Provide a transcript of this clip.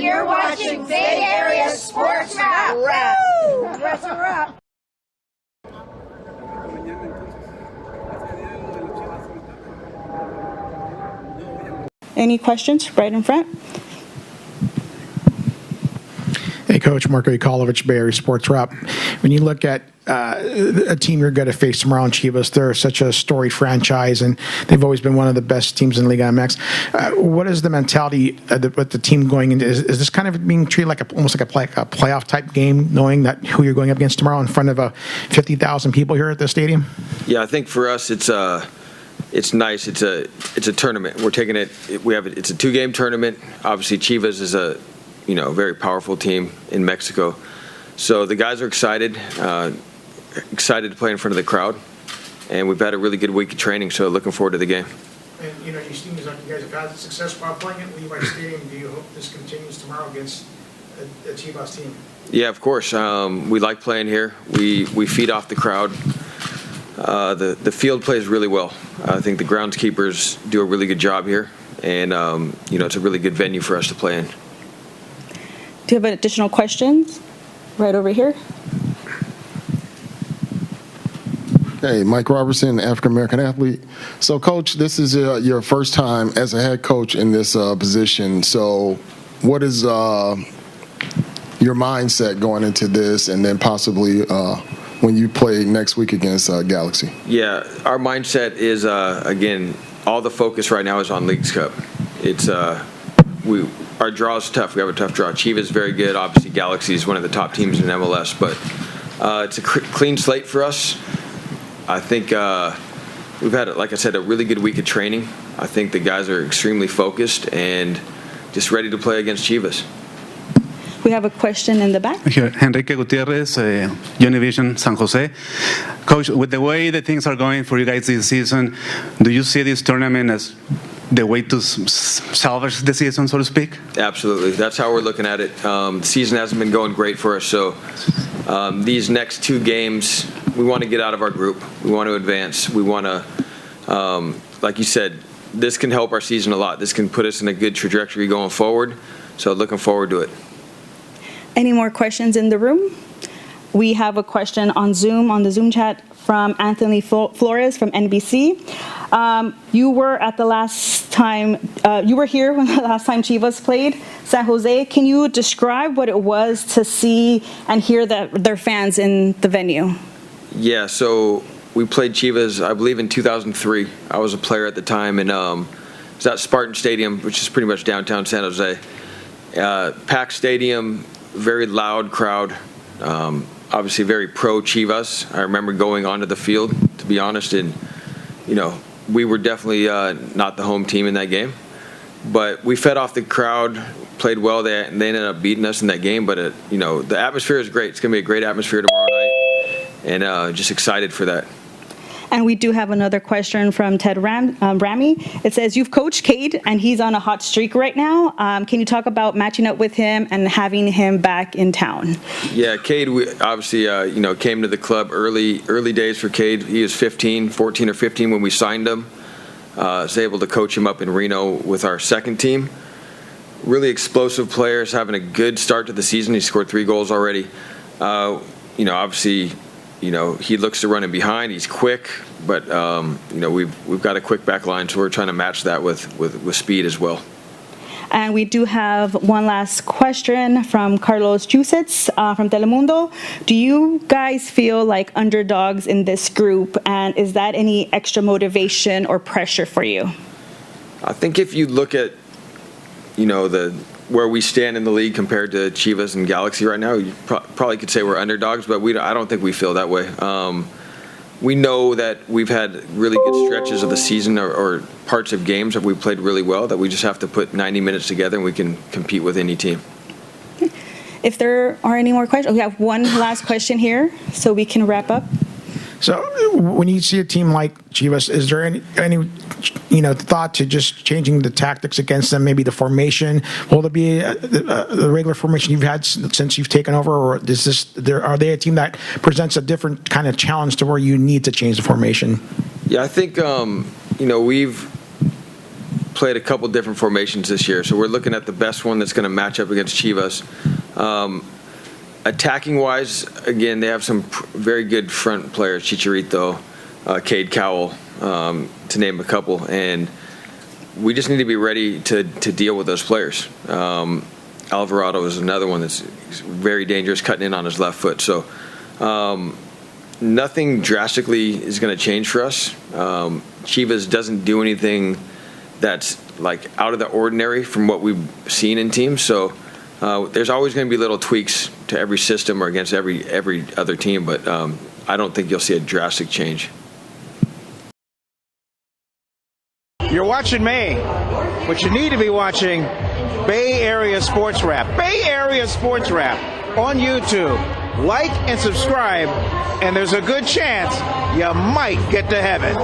you're watching Bay Area Sports Wrap. Woo! That's a wrap. Any questions right in front? Hey, Coach Marko Ikolovich, Bay Area Sports Wrap. When you look at a team you're going to face tomorrow in Chivas, they're such a storied franchise, and they've always been one of the best teams in Liga MX. What is the mentality with the team going into? Is this kind of being treated like almost like a playoff type game, knowing that who you're going up against tomorrow in front of 50,000 people here at the stadium? Yeah, I think for us it's nice. It's a tournament. We're taking it. It's a 2-game tournament. Obviously, Chivas is a very powerful team in Mexico. So the guys are excited to play in front of the crowd, and we've had a really good week of training. So looking forward to the game. And you seem like you guys have had success while playing at Levi Stadium. Do you hope this continues tomorrow against a Chivas team? Yeah, of course. We like playing here. We feed off the crowd. The field plays really well. I think the groundskeepers do a really good job here, and it's a really good venue for us to play in. Do you have additional questions? Right over here. Hey, Mike Robertson, African-American athlete. So, Coach, this is your first time as a head coach in this position. So what is your mindset going into this, and then possibly when you play next week against Galaxy? Yeah, our mindset is, again, all the focus right now is on Leagues Cup. It's our draw is tough. We have a tough draw. Chivas is very good. Obviously, Galaxy is one of the top teams in MLS, but it's a clean slate for us. I think we've had, like I said, a really good week of training. I think the guys are extremely focused and just ready to play against Chivas. We have a question in the back. Here, Enrique Gutierrez, Univision San Jose. Coach, with the way that things are going for you guys this season, do you see this tournament as the way to salvage the season, so to speak? Absolutely. That's how we're looking at it. The season hasn't been going great for us, so these next 2 games, we want to get out of our group. We want to advance. We want to, like you said, this can help our season a lot. This can put us in a good trajectory going forward, so looking forward to it. Any more questions in the room? We have a question on the Zoom chat from Anthony Flores from NBC. You were here when the last time Chivas played San Jose. Can you describe what it was to see and hear their fans in the venue? Yeah, so we played Chivas, I believe, in 2003. I was a player at the time, and it was at Spartan Stadium, which is pretty much downtown San Jose. Packed stadium, very loud crowd. Obviously very pro Chivas. I remember going onto the field, to be honest, and we were definitely not the home team in that game. But we fed off the crowd, played well. They ended up beating us in that game. But the atmosphere is great. It's going to be a great atmosphere tomorrow night, and just excited for that. And we do have another question from Ted Ramy. It says, you've coached Cade, and he's on a hot streak right now. Can you talk about matching up with him and having him back in town? Yeah, Cade, we obviously, came to the club early days for Cade. He was 14 or 15 when we signed him. I was able to coach him up in Reno with our second team. Really explosive player, is having a good start to the season. He scored 3 goals already. Obviously, he looks to run in behind. He's quick, but we've got a quick back line, so we're trying to match that with speed as well. And we do have one last question from Carlos Jusitz from Telemundo. Do you guys feel like underdogs in this group, and is that any extra motivation or pressure for you? I think if you look at where we stand in the league compared to Chivas and Galaxy right now, you probably could say we're underdogs, but I don't think we feel that way. We know that we've had really good stretches of the season or parts of games that we played really well, that we just have to put 90 minutes together and we can compete with any team. If there are any more questions, we have one last question here, so we can wrap up. So when you see a team like Chivas, is there any thought to just changing the tactics against them, maybe the formation? Will there be the regular formation you've had since you've taken over, or are they a team that presents a different kind of challenge to where you need to change the formation? Yeah, I think we've played a couple different formations this year, so we're looking at the best one that's going to match up against Chivas. Attacking-wise, again, they have some very good front players, Chicharito, Cade Cowell, to name a couple, and we just need to be ready to deal with those players. Alvarado is another one that's very dangerous, cutting in on his left foot. So nothing drastically is going to change for us. Chivas doesn't do anything that's like out of the ordinary from what we've seen in teams. So there's always going to be little tweaks to every system or against every other team, but I don't think you'll see a drastic change. You're watching me, but you need to be watching Bay Area Sports Wrap. Bay Area Sports Wrap on YouTube. Like and subscribe, and there's a good chance you might get to heaven.